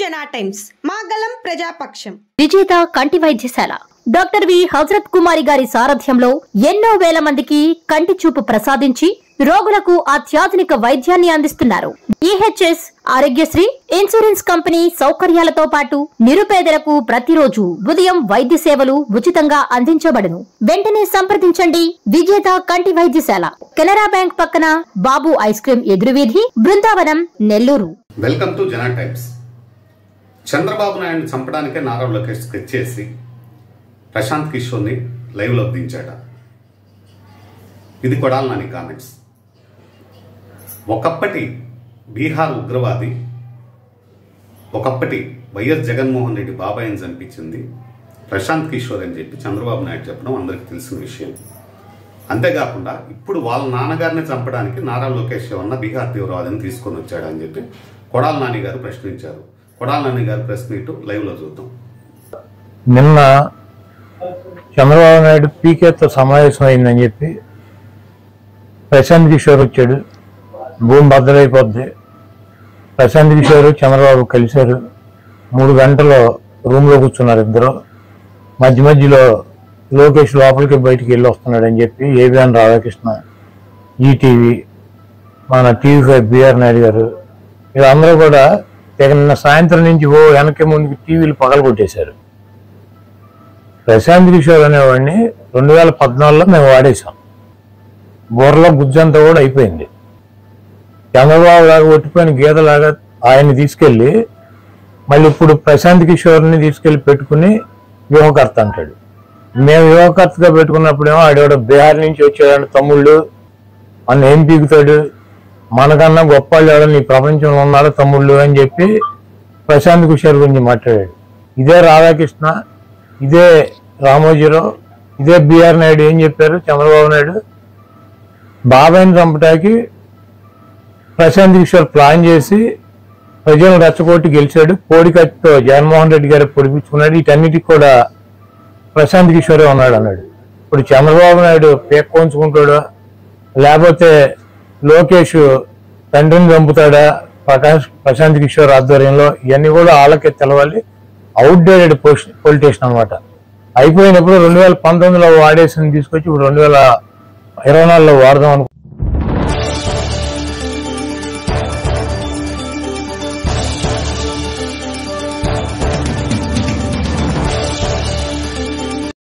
జనా టైమ్స్ మాగలం ప్రజాపక్షం విజేత కంటి వైద్యశాల డాక్టర్ వి హజరత్ కుమారి గారి సారథ్యంలో ఎన్నో వేల మందికి కంటి చూపు ప్రసాదించి రోగులకు అత్యాధునిక వైద్యాన్ని అందిస్తున్నారు. ఈహెచ్ఎస్ ఆరోగ్యశ్రీ ఇన్సూరెన్స్ కంపెనీ సౌకర్యాలతో పాటు నిరుపేదలకు ప్రతిరోజు ఉదయం వైద్య సేవలు ఉచితంగా అందించబడును. వెంటనే సంప్రదించండి. విజేత కంటి వైద్యశాల, కెనరా బ్యాంక్ పక్కన, బాబు ఐస్ క్రీమ్ ఎదురువీధి, Brindavanam, Nellore. Welcome to Jana Times. Chandrababu నాయుడిని చంపడానికే నారా లోకేష్ స్కెచ్ చేసి ప్రశాంత్ కిషోర్ని లైవ్లో దించాట. ఇది కొడాలి నాని కామెంట్స్. ఒకప్పటి బీహార్ ఉగ్రవాది, ఒకప్పటి వైఎస్ జగన్మోహన్ రెడ్డి బాబాయిని చంపించింది ప్రశాంత్ కిషోర్ అని చెప్పి చంద్రబాబు నాయుడు చెప్పడం అందరికీ తెలిసిన విషయం. అంతేకాకుండా ఇప్పుడు వాళ్ళ నాన్నగారిని చంపడానికి నారా లోకేష్ ఏమన్నా బీహార్ తీవ్రవాదిని తీసుకొని వచ్చాడని చెప్పి కొడాలి నాని గారు ప్రశ్నించారు. కొడాలి నాని గారు ప్రెస్ మీట్ లైవ్లో చూద్దాం. నిన్న చంద్రబాబు నాయుడు పీకేతో సమావేశం అయిందని చెప్పి ప్రశాంత్ కిషోర్ వచ్చాడు. భూమి బద్దలైపోద్ది. ప్రశాంత్ కిషోర్ చంద్రబాబు కలిశారు. 3 గంటలు రూమ్లో కూర్చున్నారు ఇద్దరు. మధ్యలో లోకేష్ లోపలికి బయటికి వెళ్ళి వస్తున్నాడని చెప్పి ఏబిఎన్ రాధాకృష్ణ, ఈటీవీ, మన టీవీ5 బిఆర్ నాయుడు గారు, వీళ్ళందరూ కూడా నిన్న సాయంత్రం నుంచి వెనక్కి ముందుకి టీవీలు పగలగొట్టేశారు. ప్రశాంత్ కిషోర్ అనేవాడిని 2014లో మేము వాడేశాం. బోర్లో గుజ్జంతా కూడా అయిపోయింది. చంద్రబాబు లాగా ఒట్టిపోయిన గీతలాగా ఆయన్ని తీసుకెళ్ళి మళ్ళీ ఇప్పుడు ప్రశాంత్ కిషోర్ని తీసుకెళ్ళి పెట్టుకుని వ్యూహకర్త అంటాడు. మేము వ్యూహకర్తగా పెట్టుకున్నప్పుడేమో ఆడేవాడు బీహార్ నుంచి వచ్చాడు తమ్ముళ్ళు, మన ఏం పీకుతాడు, మనకన్నా గొప్ప వాళ్ళు నీ ప్రపంచంలో ఉన్నాడు తమ్ముళ్ళు అని చెప్పి ప్రశాంత్ కిషోర్ గురించి మాట్లాడాడు. ఇదే రాధాకృష్ణ, ఇదే రామోజీరావు, ఇదే బిఆర్ నాయుడు ఏం చెప్పారు? చంద్రబాబు నాయుడు బాబాయిని చంపటానికి ప్రశాంత్ కిషోర్ ప్లాన్ చేసి ప్రజలను రెచ్చగొట్టి గెలిచాడు. కోడికత్తితో జగన్మోహన్ రెడ్డి గారు పొడిపించుకున్నాడు. వీటన్నిటికి కూడా ప్రశాంత్ కిషోరే ఉన్నాడు అన్నాడు. ఇప్పుడు చంద్రబాబు నాయుడు పేక్కోంచుకుంటాడా, లేకపోతే లోకేష్ తండ్రిని చంపుతాడా ప్రశాంత్ కిషోర్ ఆధ్వర్యంలో? ఇవన్నీ కూడా వాళ్ళకే తెలవాలి. అవుట్డేటెడ్ పొలిటీషియన్ అనమాట. అయిపోయినప్పుడు 2019లో వాడేసి తీసుకొచ్చి ఇప్పుడు 2024లో వాడదాం అనుకుంటున్నాను.